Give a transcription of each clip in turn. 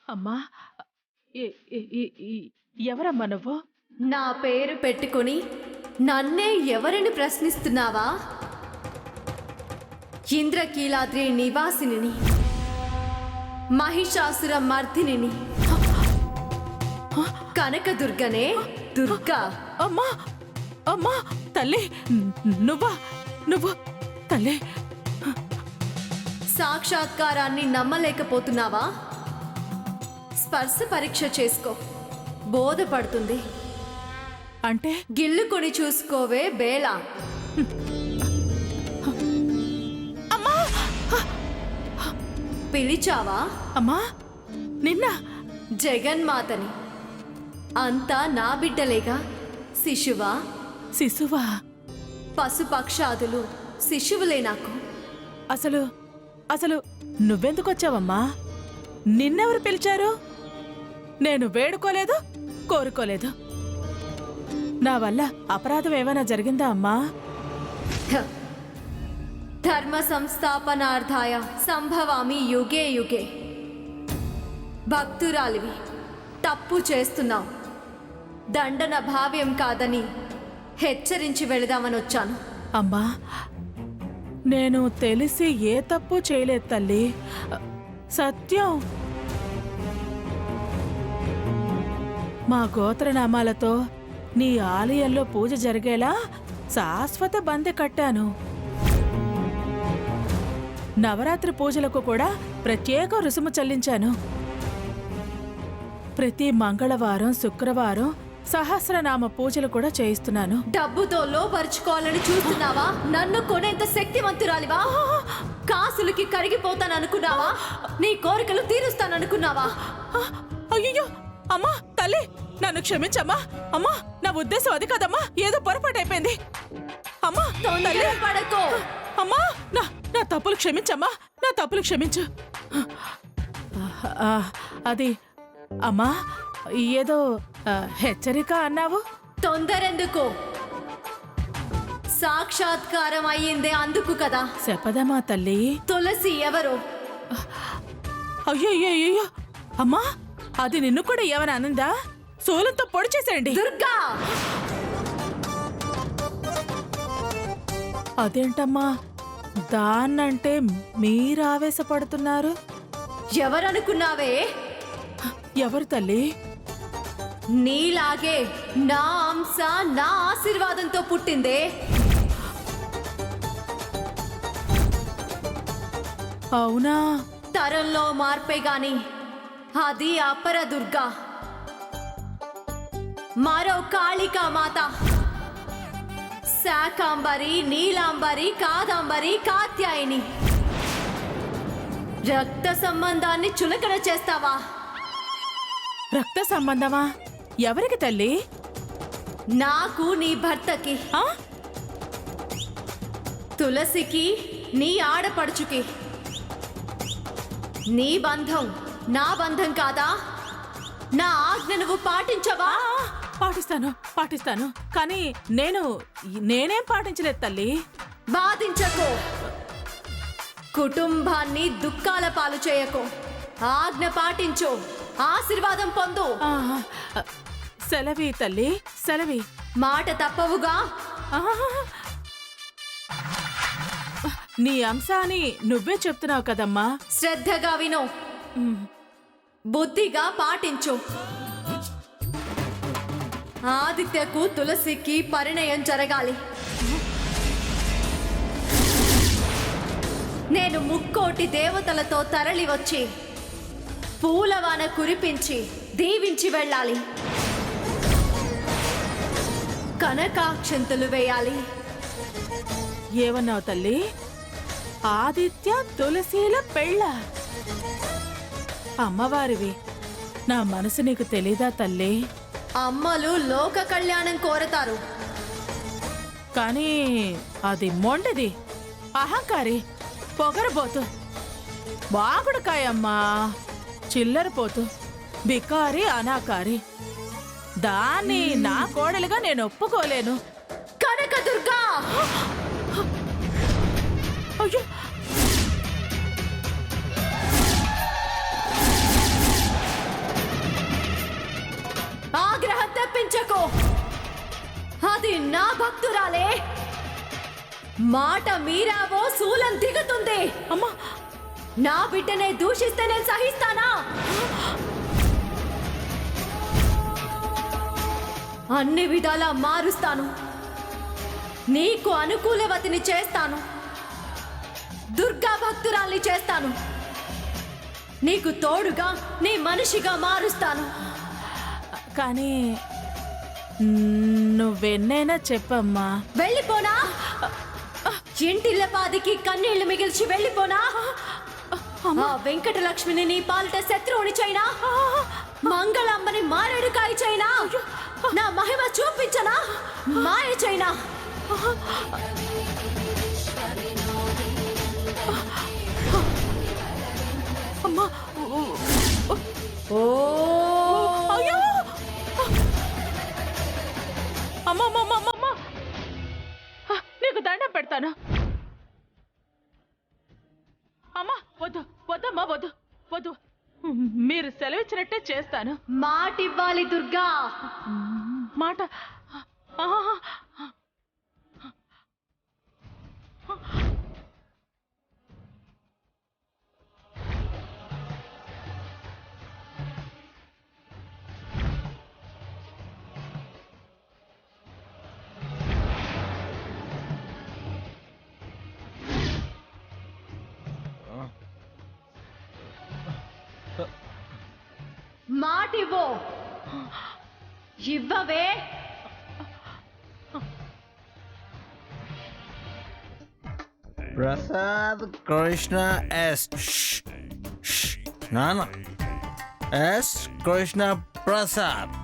అమ్మా, ఎవరమ్మా నువ్వు? నా పేరు పెట్టుకుని నన్నే ఎవరిని ప్రశ్నిస్తున్నావా? ఇంద్రకీలాద్రి నివాసిని, మహిషాసుర మర్దినిని, కనకదుర్గనే దుర్గా. అమ్మా అమ్మా, తల్లి నువ్వు తల్లి. సాక్షాత్కారాన్ని నమ్మలేకపోతున్నావా? స్పర్శ పరీక్ష చేసుకో, బోధపడుతుంది. అంటే గిల్లుకొని చూసుకోవే బేలా. అమ్మా పిలిచావా? అమ్మా, నిన్న జగన్మాతని. అంతా నా బిడ్డలేగా. శిశువా? పశుపక్షాదులు శిశువులే నాకు. అసలు నువ్వెందుకొచ్చావమ్మా? నిన్నెవరు పిలిచారు? నేను వేడుకోలేదు, కోరుకోలేదు. నా వల్ల అపరాధం ఏమైనా జరిగిందా అమ్మా? ధర్మ సంస్థాపనార్థాయ సంభవామి యుగే యుగే. భక్తురాలివి, తప్పు చేస్తున్నావు. దండన భావ్యం కాదని హెచ్చరించి వెళదామని వచ్చాను. అమ్మా, నేను తెలిసి ఏ తప్పు చేయలేదు తల్లి. సత్యం. మా గోత్రనామాలతో నీ ఆలయంలో పూజ జరిగేలా శాశ్వత బందె కట్టాను. నవరాత్రి పూజలకు కూడా ప్రత్యేక రుసుము చెల్లించాను. ప్రతి మంగళవారం, శుక్రవారం సహస్రనామ పూజలు కూడా చేయిస్తున్నాను. డబ్బుతో లోపరుచుకోవాలని చూస్తున్నావా? నన్ను కొనేంత శక్తివంతురాలివా? కాసులకి కరిగిపోతాననుకున్నావా? నీ కోరికలు తీరుస్తాననుకున్నావా? అయ్యో అమ్మా, తల్లి నన్ను క్షమించమ్మా. అమ్మా, నా ఉద్దేశం అది కాదమ్మా, ఏదో పొరపాటు అయిపోయింది. అమ్మా పడకో. అమ్మా, నా తప్పులు క్షమించమ్మా, నా తప్పులు క్షమించు. అది అమ్మా, ఏదో హెచ్చరిక అన్నావు. తొందరెందుకు? సాక్షాత్కారం అయ్యిందే అందుకు కదా. చెప్పదమ్మా తల్లి. తులసి ఎవరు? అయ్యో అమ్మా, అది నిన్ను కూడా ఏమని అనందా? సోలంతో పొడి చేసేయండి. దుర్గా! అదేంటమ్మా, దాన్నంటే మీరు ఆవేశపడుతున్నారు? ఎవరనుకున్నావే? ఎవరు తల్లి? నీలాగే నా అంశ, నా ఆశీర్వాదంతో పుట్టిందే. అవునా? తరంలో మార్పే గాని అది అపర దుర్గా, మరో కాళికా మాత. శాకాంబరి, నీలాంబరి, కాదాంబరి, కాత్యాయని. రక్త సంబంధాన్ని చులకన చేస్తావా? రక్త సంబంధమా? ఎవరికి తల్లి? నాకు, నీ భర్తకి. తులసికి, నీ ఆడపడుచుకి. నీ బంధం నా బంధం కాదా? నా ఆజ్ఞ నువ్వు పాటించవా? పాటిస్తాను, కానీ నేనేం పాటించలేదు తల్లి. బాధించకు. కుటుంబాన్ని దుఃఖాల పాలు చేయకు. ఆజ్ఞ పాటించు, ఆశీర్వాదం పొందు. సెలవి తల్లి, సెలవి. మాట తప్పవుగా. నీ అంశాన్ని నువ్వే చెప్తున్నావు కదమ్మా. శ్రద్ధగా విను, బుద్ధిగా పాటించు. ఆదిత్యకు, తులసికి పరిణయం జరగాలి. నేను ముక్కోటి దేవతలతో తరలి వచ్చి పూలవాన కురిపించి దీవించి వెళ్ళాలి. కనకాక్షంతులు వేయాలి. ఏమన్నావు తల్లి? ఆదిత్య తులసీల పెళ్ళ? అమ్మవారివి, నా మనసు నీకు తెలీదా తల్లి? అమ్మలు లోక కళ్యాణం కోరతారు, కానీ అది మొండిది, అహంకారి, పొగరబోతు, బాగుడుకాయమ్మా, చిల్లరపోతు, బికారి, అనాకారి. దాన్ని నా కోడలుగా నేను ఒప్పుకోలేను. కనకదుర్గా! అయ్యో, ఆగ్రహం తెప్పించకు. అది నా భక్తురాలే. మాట మీరావో శూలం దిగుతుంది. అమ్మా, నా బిడ్డనే దూషిస్తే నేను సహిస్తానా? అన్ని విధాలా మారుస్తాను. నీకు అనుకూలవతిని చేస్తాను. దుర్గా భక్తురాల్ని చేస్తాను. నీకు తోడుగా నీ మనిషిగా మారుస్తాను. కానీ నువ్వెన్నైనా చెప్పమ్మా. వెళ్ళిపోనా? ఇంటిల్లపాదికి కన్నీళ్లు మిగిల్చి వెళ్ళిపోనా? ఆ వెంకటలక్ష్మిని నీ పాలిట శత్రువుని చైనా? మంగళమ్మని మారేడుకాయ చైనా? నా మహిమ చూపించనా? మాయ చైనా? అమ్మా, ఓ అయ్యో! అమ్మా, అమ్మా, అమ్మా, అమ్మా! నీకు దండం పెడతాను. అమ్మా, వద్దు, వద్దమ్మా, వద్దు, వద్దు. మీరు సెలవిచ్చినట్టే చేస్తాను. మాటివ్వాలి దుర్గా. మాట. మాటివ్వు. ఇవ్వవే. ప్రసాద్ కృష్ణ ఎస్ నాన్న ఎస్ కృష్ణ ప్రసాద్.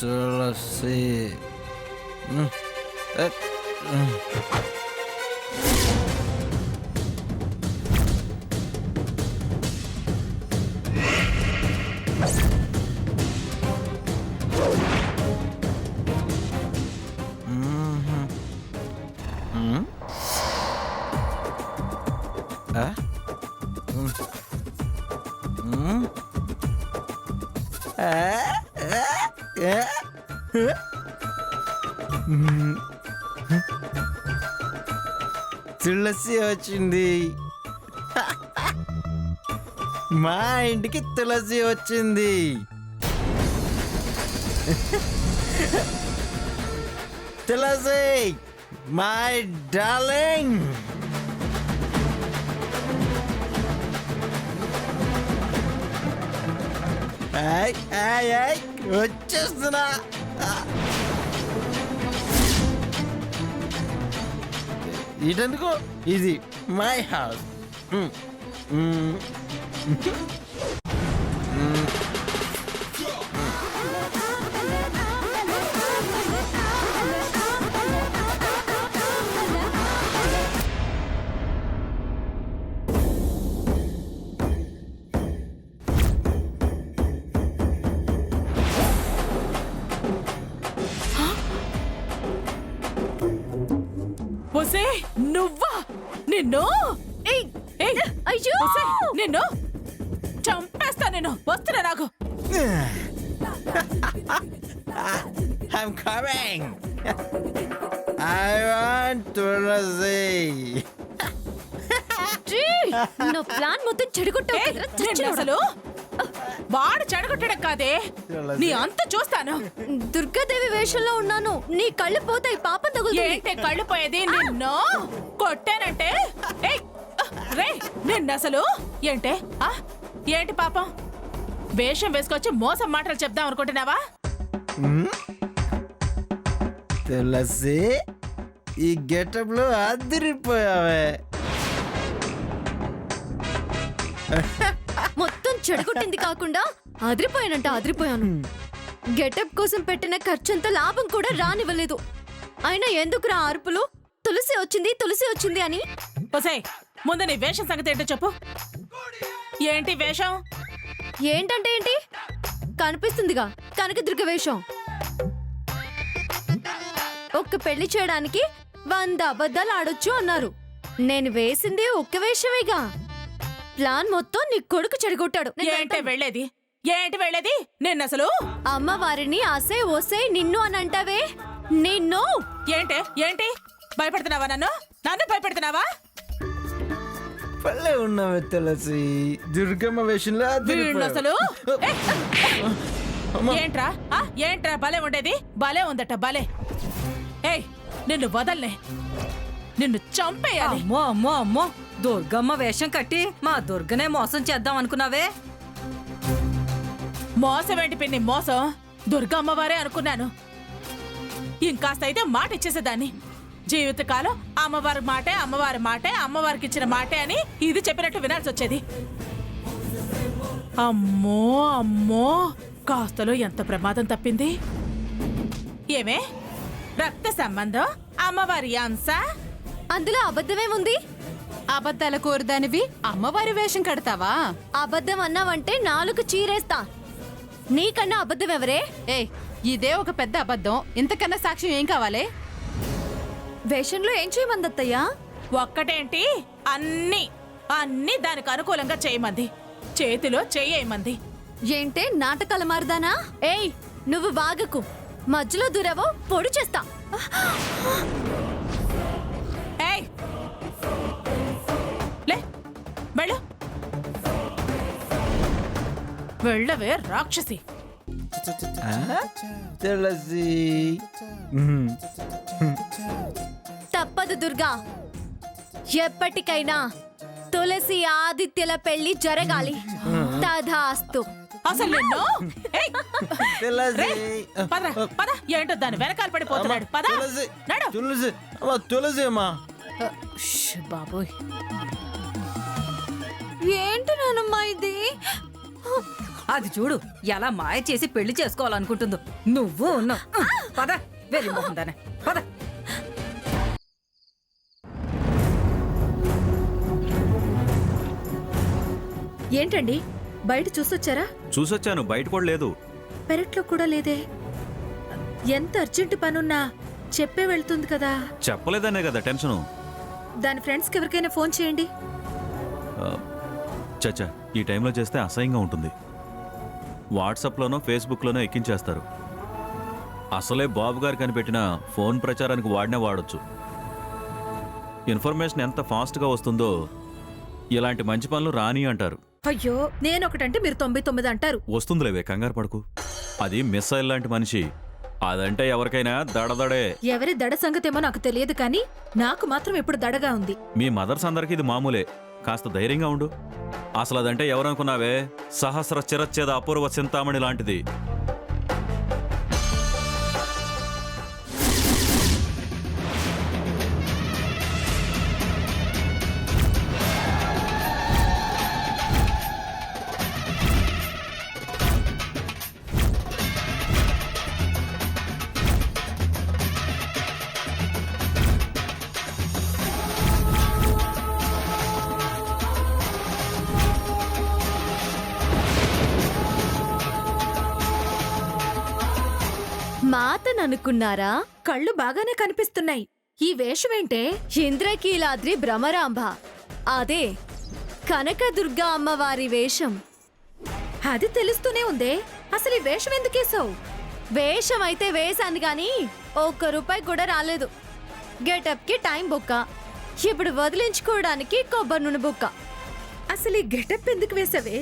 తులసి తులసి వచ్చింది. మా ఇంటికి తులసి వచ్చింది. తులసి మై డార్లింగ్. వచ్చేస్తున్నా. ఇటెందుకు? ఇది మై హౌస్. ఒసే, నువ్వా? నిన్ను అయ్యో, నిన్ను చంపేస్తా. నేను వస్తున్నా. నాకు I'm coming. I want తులసి. నా ప్లాన్ మొత్తం చెడగొట్టావు. అసలు వాడు చెడగొట్టడం కాదే, నీ అంత చూస్తాను. దుర్గాదేవి వేషంలో ఉన్నాను. నీ కళ్ళు పోతాయి. పాపం తగులుతుంది. ఏంటే కళ్ళు పోయేది? నిన్ను కొట్టానంటే రే, నిన్ను అసలు ఏంటే? ఏంటి పాపం వేషం వేసుకొచ్చి మోసం మాటలు చెప్దాం అనుకుంటున్నావా? తులసి, ఈ గెటప్ లో అదిరిపోయావే. మొత్తం చెడగొట్టింది కాకుండా అదిరిపోయాను. గెటప్ కోసం పెట్టిన ఖర్చంత లాభం కూడా రానివ్వలేదు. అయినా ఎందుకురా అరుపులు? తులసి వచ్చింది అని. ఒసేయ్ ముందు నీ వేషం సంగతి ఏంటో చెప్పు. ఏంటి వేషం? ఏంటంటే ఏంటి? కనిపిస్తుందిగా కనకదుర్గ వేషం. ఒక్క పెళ్లి చేయడానికి 100 అబద్ధాలు ఆడొచ్చు అన్నారు. నేను వేసింది ఒక్క వేషమేగా. ప్లాన్ మొత్తం నీ కొడుకు చెడగొట్టాడు. ఏంటి వెళ్ళేది నిన్నసలు? అమ్మవారిని ఆసే ఓసే నిన్ను అని అంటావే నిన్ను. ఏంటి భయపెడుతున్నావా? నన్ను భయపెడుతున్నావా? పల్లె ఉన్నావే తులసి, దుర్గమ్మ వేషంలో అసలు ఏంట్రా భలే ఉండేది? భలే ఉందట భలే. ఏయ్ నిన్ను వదల్లే, నిన్ను చంపేయాలి. అమ్మో దుర్గమ్మ వేషం కట్టి మా దుర్గనే మోసం చేద్దాం అనుకున్నావే? మోసం ఏంటి పిన్ని మోసం? దుర్గమ్మవారే అనుకున్నాను. ఇంకాస్త అయితే మాట ఇచ్చేసేదాన్ని. జీవితకాలం అమ్మవారి మాటే అమ్మవారికి ఇచ్చిన మాటే అని ఇది చెప్పినట్టు వినాల్సి వచ్చేది. అమ్మో కాస్తలో ఎంత ప్రమాదం తప్పింది. ఏమే రక్త సంబంధం అమ్మవారి అంశ, అందులో అబద్ధమేముంది? అబద్ధాల కోరుదానివి అమ్మవారి వేషం కడతావా? అబద్ధం అన్నావంటే 4 చీరేస్తా. నీకన్నా అబద్ధం ఎవరే? ఏ ఇదే ఒక పెద్ద అబద్ధం. ఇంతకన్నా సాక్ష్యం ఏం కావాలి? వేషంలో ఏం చేయమందత్తయ్యా? ఒక్కటేంటి అన్ని దానికి అనుకూలంగా చేయమంది. చేతిలో చెయ్యేయమంది. ఏంటే నాటకాల మారుదానా? ఏయ్ నువ్వు వాగకు, మధ్యలో దూరవో పొడి చేస్తా. ఏయ్ లే వెళ్ళు, వెళ్ళవే రాక్షసి. తులసి. తప్పదు దుర్గా, ఎప్పటికైనా తులసి ఆదిత్యల పెళ్లి జరగాలి. తథాస్తు. అసలు నిన్ను ఏయ్! తులసి. రేయ్, పద ఏంటో దాని వెనకాల పడిపోతున్నాడు. పద తులసి. నడు. తులసి అమ్మా, తులసి అమ్మా. బాబోయ్, ఏంటి నానమ్మా ఇది? అది చూడు ఎలా మాయ చేసి పెళ్లి చేసుకోవాలనుకుంటుందో. నువ్వు ఉన్నావు. పద వెళ్ళి మోహందానే పద. ఏంటండి బయట చూసొచ్చారా? చూసొచ్చాను, బయట కూడా లేదు. పెరట్లో కూడా లేదే. ఎంత అర్జెంటు పనున్నా చెప్పే వెళ్తుంది కదా. చెప్పలేదనే కదా టెన్షను. దాని ఫ్రెండ్స్కి ఎవరికైనా ఫోన్ చేయండి. చచ్చా, ఈ టైంలో చేస్తే అసహ్యంగా ఉంటుంది. వాట్సాప్లోనో ఫేస్బుక్లోనో ఎక్కించేస్తారు. అసలే బాబు గారు కనిపెట్టిన ఫోన్ ప్రచారానికి వాడొచ్చు. ఇన్ఫర్మేషన్ ఎంత ఫాస్ట్గా వస్తుందో ఇలాంటి మంచి పనులు రాని అంటారు. అయ్యో, నేనొకటంటే మీరు 99 అంటారు. వస్తుందిలేవే, కంగారు పడుకు. అది మిస్సైల్ లాంటి మనిషి. అదంటే ఎవరికైనా దడదడే. ఎవరి దడ సంగతేమో నాకు తెలియదు కానీ నాకు మాత్రం ఎప్పుడు దడగా ఉంది. మీ మదర్స్ అందరికీ ఇది మామూలే. కాస్త ధైర్యంగా ఉండు. అసలు అదంటే ఎవరనుకున్నావే? సహస్ర చిరచ్ఛేద అపూర్వ చింతామణి లాంటిది. మాతననుకున్నారా? కళ్ళు బాగానే కనిపిస్తున్నాయి. ఈ వేషమేంటే? ఇంద్రకీలాద్రి భ్రమరాంబ, అదే కనకదుర్గ అమ్మవారి వేషం. అది తెలుస్తూనే ఉందే, అసలు ఈ వేషం ఎందుకేసావు? వేషం అయితే వేశాను గాని ₹1 కూడా రాలేదు. గెటప్ కి టైం బొక్క, ఇప్పుడు వదిలించుకోవడానికి కొబ్బరి నూనె బొక్క. అసలు ఈ గెటప్ ఎందుకు వేసావే?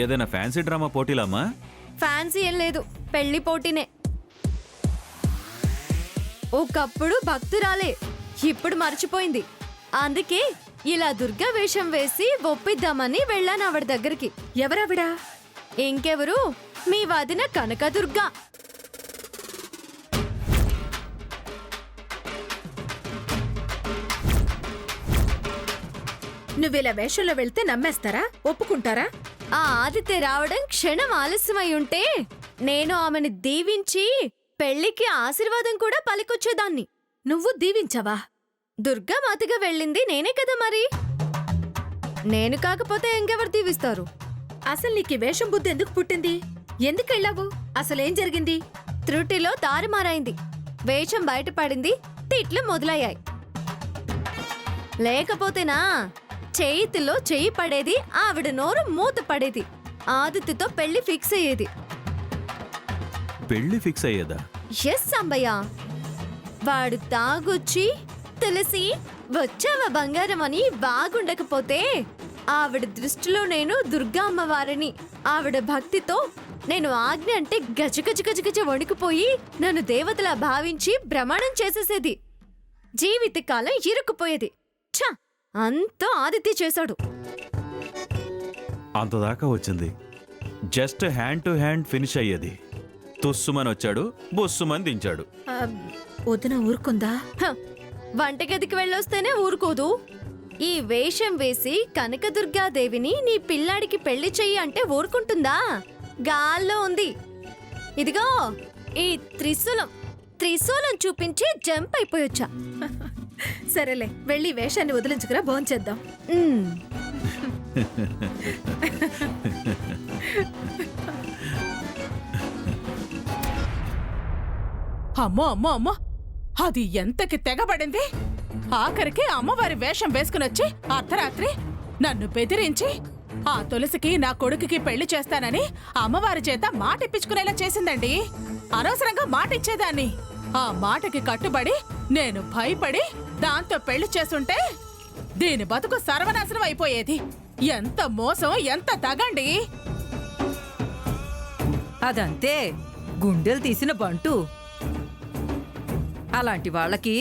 ఏదైనా ఫ్యాన్సీ డ్రామా పోటీలమ్మా? ఫ్యాన్సీ ఏం లేదు, పెళ్లి పోటీనే. ఒకప్పుడు భక్తురాలే, ఇప్పుడు మర్చిపోయింది. అందుకే ఇలా దుర్గా వేషం వేసి ఒప్పిద్దామని వెళ్ళాను ఆవిడ దగ్గరికి. ఎవరావిడా? ఇంకెవరు, మీ వదిన కనకదుర్గ. నువ్విలా వేషంలో వెళ్తే నమ్మేస్తారా? ఒప్పుకుంటారా? ఆ ఆదిత్య రావడం క్షణం ఆలస్యమై ఉంటే నేను ఆమెను దీవించి పెళ్లికి ఆశీర్వాదం కూడా పలికొచ్చేదాన్ని. నువ్వు దీవించవా? దుర్గామాతగా వెళ్ళింది నేనే కదా మరి. నేను కాకపోతే ఇంకెవరు దీవిస్తారు? అసలు నీకు ఈ వేషం బుద్ధి ఎందుకు పుట్టింది? ఎందుకెళ్ళావు? అసలేం జరిగింది? త్రుటిలో తారుమారైంది. వేషం బయటపడింది, తిట్లు మొదలయ్యాయి. లేకపోతేనా చేతిలో చెయ్యి పడేది, ఆవిడ నోరు మూత పడేది, ఆదిత్యతో పెళ్లి ఫిక్స్ అయ్యేది. పెళ్లి ఫిక్స్ అయ్యేదా? ఎస్ అంబయ్య. వాడు తాగొచ్చి తులసి వచ్చావా బంగారం అని బాగుండకపోతే ఆవిడ దృష్టిలో నేను దుర్గా అమ్మవారిని, ఆవిడ భక్తితో నేను ఆజ్ఞ అంటే గజగజ వణికిపోయి నన్ను దేవతలా భావించి ప్రమాణం చేసేసేది. జీవితకాలం ఇరుక్కుపోయేది. ఛ, అంతా ఆదిత్య చేశాడు. అంతదాకా వచ్చింది. Just hand to hand finish అయ్యేది. తుస్సుమని వచ్చాడు, బొస్సుమని దించాడు. ఆ, వదిన ఊరుకుందా? హ, వంటగదికి వెళ్ళొస్తేనే ఊరుకోదు. ఈ వేషం వేసి కనకదుర్గాదేవిని నీ పిల్లాడికి పెళ్లి చెయ్యి అంటే ఊరుకుంటుందా? గాల్లో ఉంది. ఇదిగో ఈ త్రిశూలం చూపించి జంప్ అయిపోయొచ్చా. సరేలే, వెళ్ళి వేషాన్ని వదిలించుకురా, భోంచేద్దాం. ఉమ్. అమ్మో అమ్మో అమ్మో, అది ఎంతకి తెగబడింది. ఆఖరికి అమ్మవారి వేషం వేసుకునొచ్చి అర్ధరాత్రి నన్ను బెదిరించి ఆ తులసికి నా కొడుకుకి పెళ్లి చేస్తానని అమ్మవారి చేత మాట ఇప్పించుకునేలా చేసిందండి. అనవసరంగా మాట ఇచ్చేదాన్ని. ఆ మాటకి కట్టుబడి నేను భయపడి దాంతో పెళ్లి చేసుంటే దీని బతుకు సర్వనాశనం అయిపోయేది. ఎంత మోసం, ఎంత దగండి. అదంతే, గుండెలు తీసిన బంటు. అలాంటి వాళ్ళకి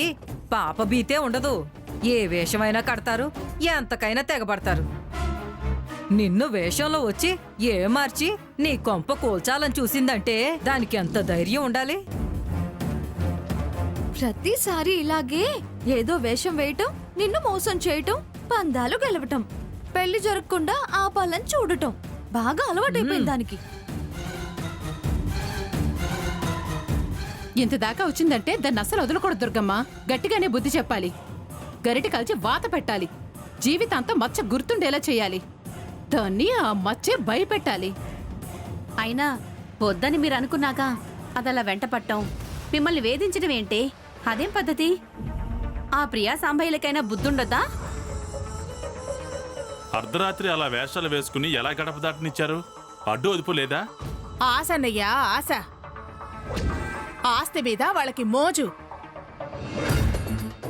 పాప భీతే ఉండదు. ఏ వేషమైనా కడతారు, ఎంతకైనా తెగబడతారు. నిన్ను వేషంలో వచ్చి ఏ మార్చి నీ కొంప కోల్చాలని చూసిందంటే దానికి ఎంత ధైర్యం ఉండాలి. ప్రతిసారి ఇలాగే ఏదో వేషం వేయటం, నిన్ను మోసం చేయటం, పందాలు గెలవటం, పెళ్లి జరగకుండా ఆపాలని చూడటం బాగా అలవాటైపోయింది దానికి. ఇంత దాకా వచ్చిందంటే దాన్ని అస్సలు వదలకూడదు దుర్గమ్మ. గట్టిగానే బుద్ధి చెప్పాలి. గరిట కలిసి వాత పెట్టాలి. జీవితాంతం మచ్చ గుర్తుండేలా చేయాలి. దాన్ని ఆ మచ్చే భయపెట్టాలి. అయినా వద్దని మీరు అనుకున్నాక అదలా వెంట పట్టం, మిమ్మల్ని వేధించడం ఏంటి? అదేం పద్ధతి? ఆ ప్రియా సాంబయ్యలకైనా బుద్ధుండదా? అర్ధరాత్రి అలా వేషాలు వేసుకుని ఎలా గడప దాటనిచ్చారు? అడ్డు అదుపు లేదా? ఆశన్నయ్యా, ఆశ. ఆస్తి మీద వాళ్ళకి మోజు.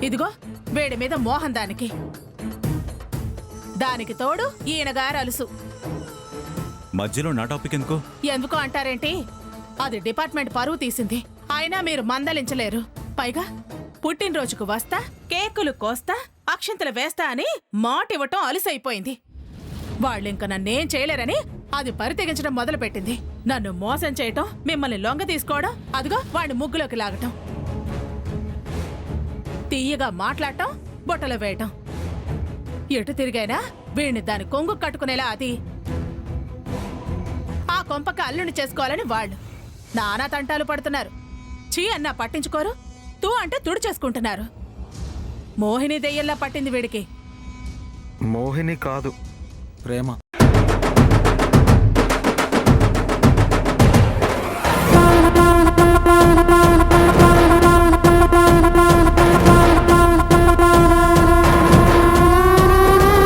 ఇదిగో వేడి మీద మోహం దానికి. దానికి తోడు ఈయనగారు అలుసు. మధ్యలో నా టాపిక్ ఎందుకు? ఎందుకు అంటారేంటి? అది డిపార్ట్మెంట్ పరువు తీసింది. అయినా మీరు మందలించలేరు. పైగా పుట్టినరోజుకు వస్తా, కేకులు కోస్తా, అక్షింతలు వేస్తా అని మాటివ్వటం అలుసైపోయింది. వాళ్ళింక నన్నేం చేయలేరని అది పరితెగించడం మొదలుపెట్టింది. నన్ను మోసం చేయటం, మిమ్మల్ని లొంగ తీసుకోవడం, అదిగో వాడిని ముగ్గులోకి లాగటం, తీయగా మాట్లాడటం, బొట్టలో వేయటం. ఎటు తిరిగైనా వీడిని దాని కొంగు కట్టుకునేలా అది. ఆ కొంపక అల్లుని చేసుకోవాలని వాళ్ళు నానా తంటాలు పడుతున్నారు. చీ అన్నా పట్టించుకోరు, తూ అంటే తుడి చేసుకుంటున్నారు. మోహిని దెయ్యంలా పట్టింది వీడికి. మోహిని కాదు, ప్రేమ.